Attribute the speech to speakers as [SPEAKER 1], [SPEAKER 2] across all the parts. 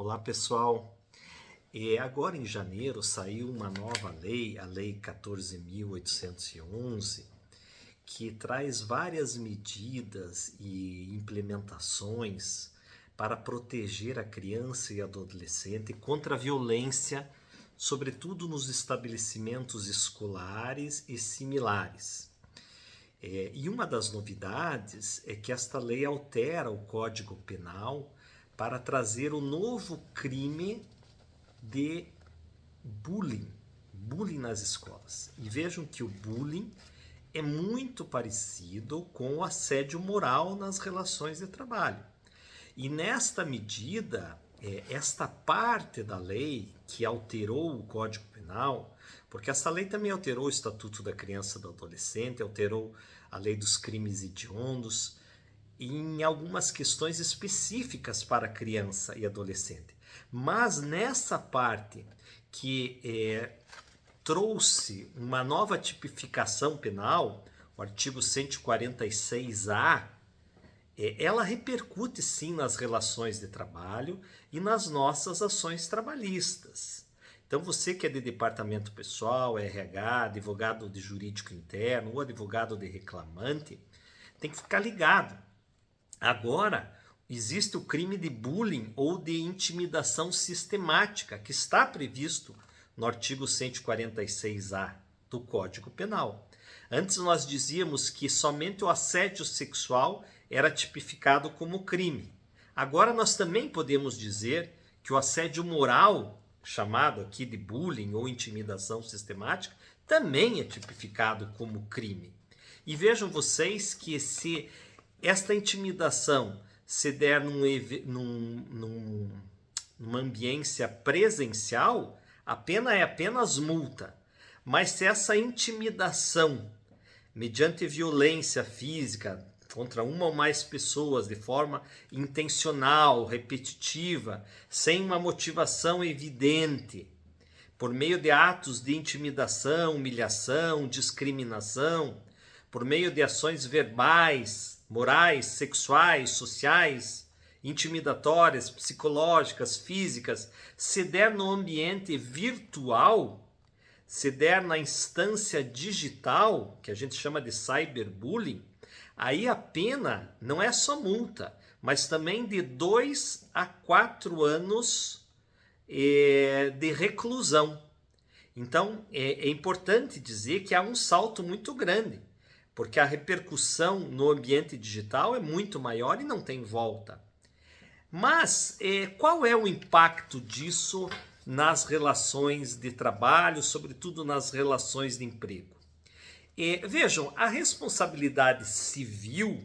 [SPEAKER 1] Olá pessoal, agora em janeiro saiu uma nova lei, a Lei 14.811, que traz várias medidas e implementações para proteger a criança e adolescente contra a violência, sobretudo nos estabelecimentos escolares e similares. E uma das novidades é que esta lei altera o Código Penal para trazer o novo crime de bullying nas escolas. E vejam que o bullying é muito parecido com o assédio moral nas relações de trabalho. E nesta medida, esta parte da lei que alterou o Código Penal, porque essa lei também alterou o Estatuto da Criança e do Adolescente, alterou a lei dos crimes hediondos, em algumas questões específicas para criança e adolescente. Mas nessa parte que trouxe uma nova tipificação penal, o artigo 146A, ela repercute sim nas relações de trabalho e nas nossas ações trabalhistas. Então você que é de departamento pessoal, RH, advogado de jurídico interno ou advogado de reclamante, tem que ficar ligado. Agora, existe o crime de bullying ou de intimidação sistemática, que está previsto no artigo 146A do Código Penal. Antes nós dizíamos que somente o assédio sexual era tipificado como crime. Agora nós também podemos dizer que o assédio moral, chamado aqui de bullying ou intimidação sistemática, também é tipificado como crime. E vejam vocês que se esta intimidação se der numa ambiência presencial, a pena é apenas multa. Mas se essa intimidação, mediante violência física contra uma ou mais pessoas de forma intencional, repetitiva, sem uma motivação evidente, por meio de atos de intimidação, humilhação, discriminação, por meio de ações verbais, morais, sexuais, sociais, intimidatórias, psicológicas, físicas, se der no ambiente virtual, se der na instância digital, que a gente chama de cyberbullying, aí a pena não é só multa, mas também de 2 a 4 anos de reclusão. Então é importante dizer que há um salto muito grande, porque a repercussão no ambiente digital é muito maior e não tem volta. Mas qual é o impacto disso nas relações de trabalho, sobretudo nas relações de emprego? Vejam, a responsabilidade civil,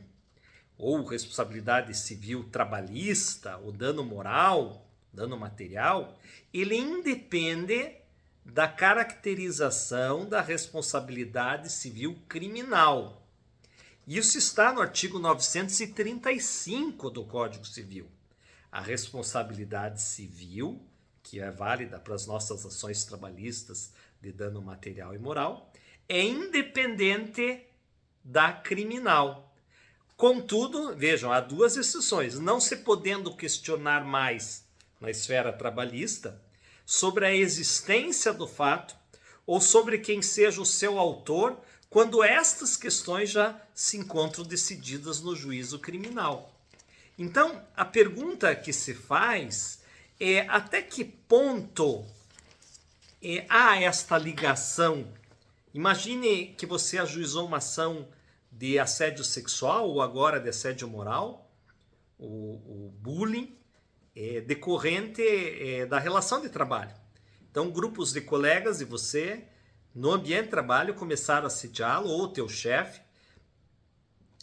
[SPEAKER 1] ou responsabilidade civil trabalhista, o dano moral, dano material, ele independe da caracterização da responsabilidade civil criminal. Isso está no artigo 935 do Código Civil. A responsabilidade civil, que é válida para as nossas ações trabalhistas de dano material e moral, é independente da criminal. Contudo, vejam, há duas exceções. Não se podendo questionar mais na esfera trabalhista sobre a existência do fato ou sobre quem seja o seu autor, quando estas questões já se encontram decididas no juízo criminal. Então, a pergunta que se faz é até que ponto há esta ligação. Imagine que você ajuizou uma ação de assédio sexual ou agora de assédio moral, o bullying, decorrente da relação de trabalho. Então, grupos de colegas e você, no ambiente de trabalho, começaram a assediá-lo ou o teu chefe,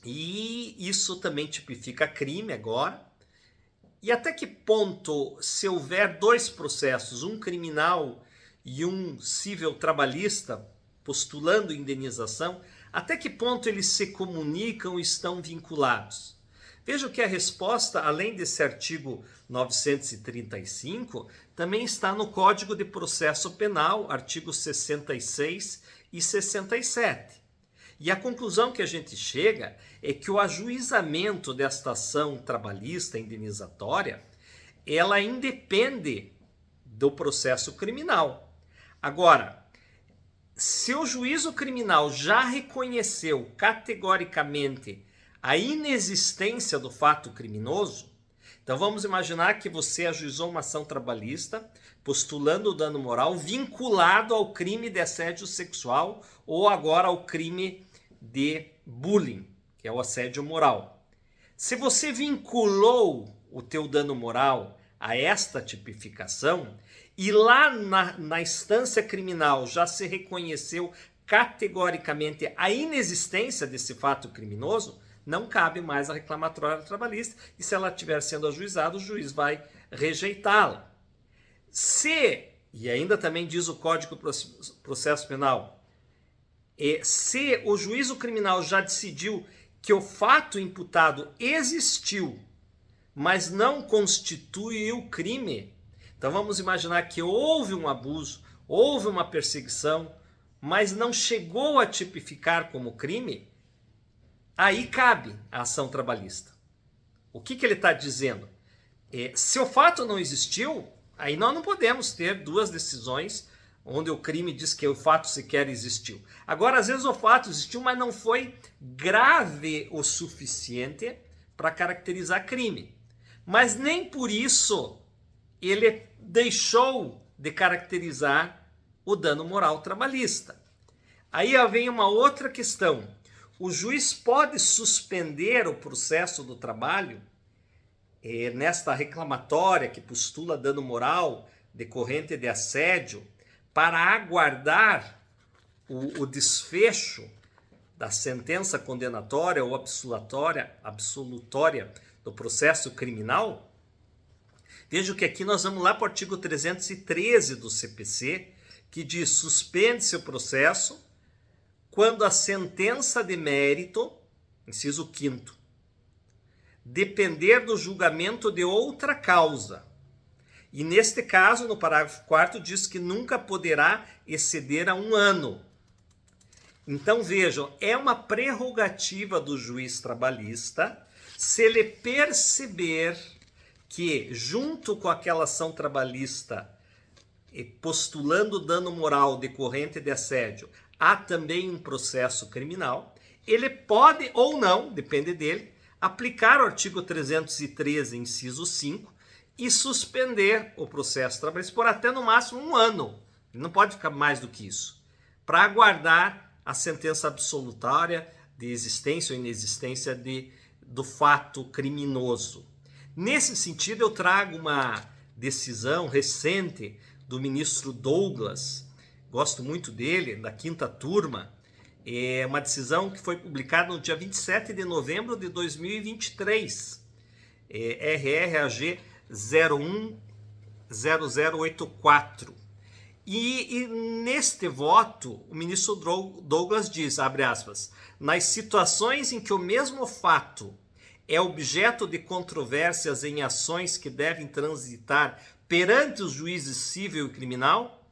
[SPEAKER 1] e isso também tipifica crime agora. E até que ponto, se houver dois processos, um criminal e um civil trabalhista, postulando indenização, até que ponto eles se comunicam e estão vinculados? Vejam que a resposta, além desse artigo 935, também está no Código de Processo Penal, artigos 66 e 67. E a conclusão que a gente chega é que o ajuizamento desta ação trabalhista indenizatória ela independe do processo criminal. Agora, se o juízo criminal já reconheceu categoricamente a inexistência do fato criminoso, então vamos imaginar que você ajuizou uma ação trabalhista postulando o dano moral vinculado ao crime de assédio sexual ou agora ao crime de bullying, que é o assédio moral. Se você vinculou o teu dano moral a esta tipificação e lá na instância criminal já se reconheceu categoricamente a inexistência desse fato criminoso, não cabe mais a reclamatória trabalhista e se ela estiver sendo ajuizada, o juiz vai rejeitá-la. E ainda também diz o Código de Processo Penal, se o juízo criminal já decidiu que o fato imputado existiu, mas não constitui o crime, então vamos imaginar que houve um abuso, houve uma perseguição, mas não chegou a tipificar como crime, aí cabe a ação trabalhista. O que ele está dizendo? Se o fato não existiu, aí nós não podemos ter duas decisões onde o crime diz que o fato sequer existiu. Agora, às vezes o fato existiu, mas não foi grave o suficiente para caracterizar crime. Mas nem por isso ele deixou de caracterizar o dano moral trabalhista. Aí vem uma outra questão. O juiz pode suspender o processo do trabalho nesta reclamatória que postula dano moral decorrente de assédio para aguardar o desfecho da sentença condenatória ou absolutória do processo criminal? Veja que aqui nós vamos lá para o artigo 313 do CPC, que diz: suspende-se o processo quando a sentença de mérito, inciso 5º, depender do julgamento de outra causa. E neste caso, no parágrafo 4º, diz que nunca poderá exceder a 1 ano. Então vejam, é uma prerrogativa do juiz trabalhista, se ele perceber que junto com aquela ação trabalhista postulando dano moral decorrente de assédio, há também um processo criminal, ele pode ou não, depende dele, aplicar o artigo 313, inciso 5, e suspender o processo trabalhista por até no máximo 1 ano. Não pode ficar mais do que isso, para aguardar a sentença absolutória de existência ou inexistência do fato criminoso. Nesse sentido, eu trago uma decisão recente do ministro Douglas, gosto muito dele, da 5ª turma, é uma decisão que foi publicada no dia 27 de novembro de 2023, RRAG 010084. E neste voto, o ministro Douglas diz, abre aspas, nas situações em que o mesmo fato é objeto de controvérsias em ações que devem transitar perante os juízes civil e criminal,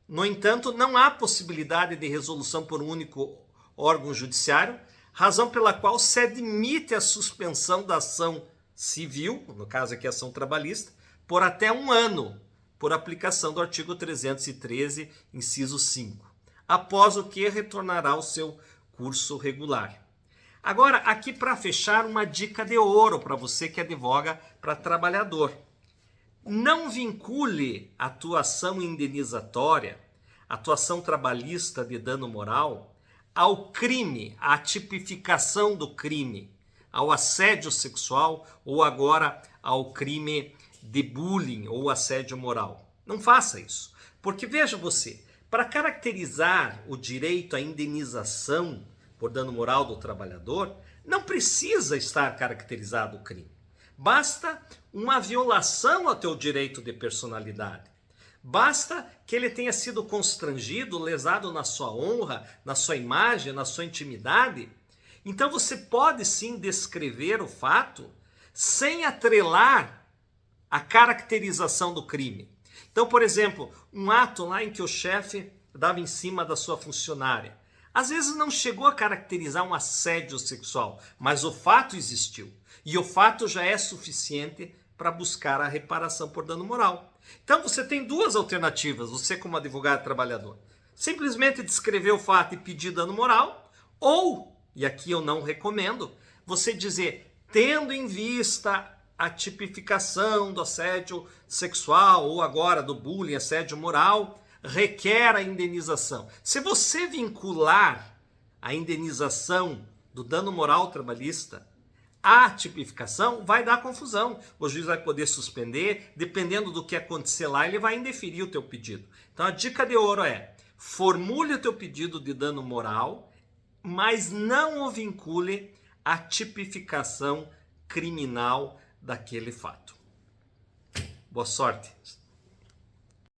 [SPEAKER 1] no entanto, não há possibilidade de resolução por um único órgão judiciário, razão pela qual se admite a suspensão da ação civil, no caso aqui a ação trabalhista, por até 1 ano, por aplicação do artigo 313, inciso 5, após o que retornará ao seu curso regular. Agora, aqui para fechar, uma dica de ouro para você que advoga para trabalhador. Não vincule a tua ação indenizatória, a tua ação trabalhista de dano moral, ao crime, à tipificação do crime, ao assédio sexual ou agora ao crime de bullying ou assédio moral. Não faça isso. Porque veja você, para caracterizar o direito à indenização por dano moral do trabalhador, não precisa estar caracterizado o crime. Basta uma violação ao teu direito de personalidade. Basta que ele tenha sido constrangido, lesado na sua honra, na sua imagem, na sua intimidade. Então você pode sim descrever o fato sem atrelar a caracterização do crime. Então, por exemplo, um ato lá em que o chefe dava em cima da sua funcionária. Às vezes não chegou a caracterizar um assédio sexual, mas o fato existiu. E o fato já é suficiente para buscar a reparação por dano moral. Então você tem duas alternativas, você como advogado trabalhador. Simplesmente descrever o fato e pedir dano moral, ou, e aqui eu não recomendo, você dizer, tendo em vista a tipificação do assédio sexual ou agora do bullying, assédio moral, requer a indenização. Se você vincular a indenização do dano moral trabalhista à tipificação, vai dar confusão. O juiz vai poder suspender, dependendo do que acontecer lá, ele vai indeferir o teu pedido. Então a dica de ouro é, formule o teu pedido de dano moral, mas não o vincule à tipificação criminal daquele fato. Boa sorte!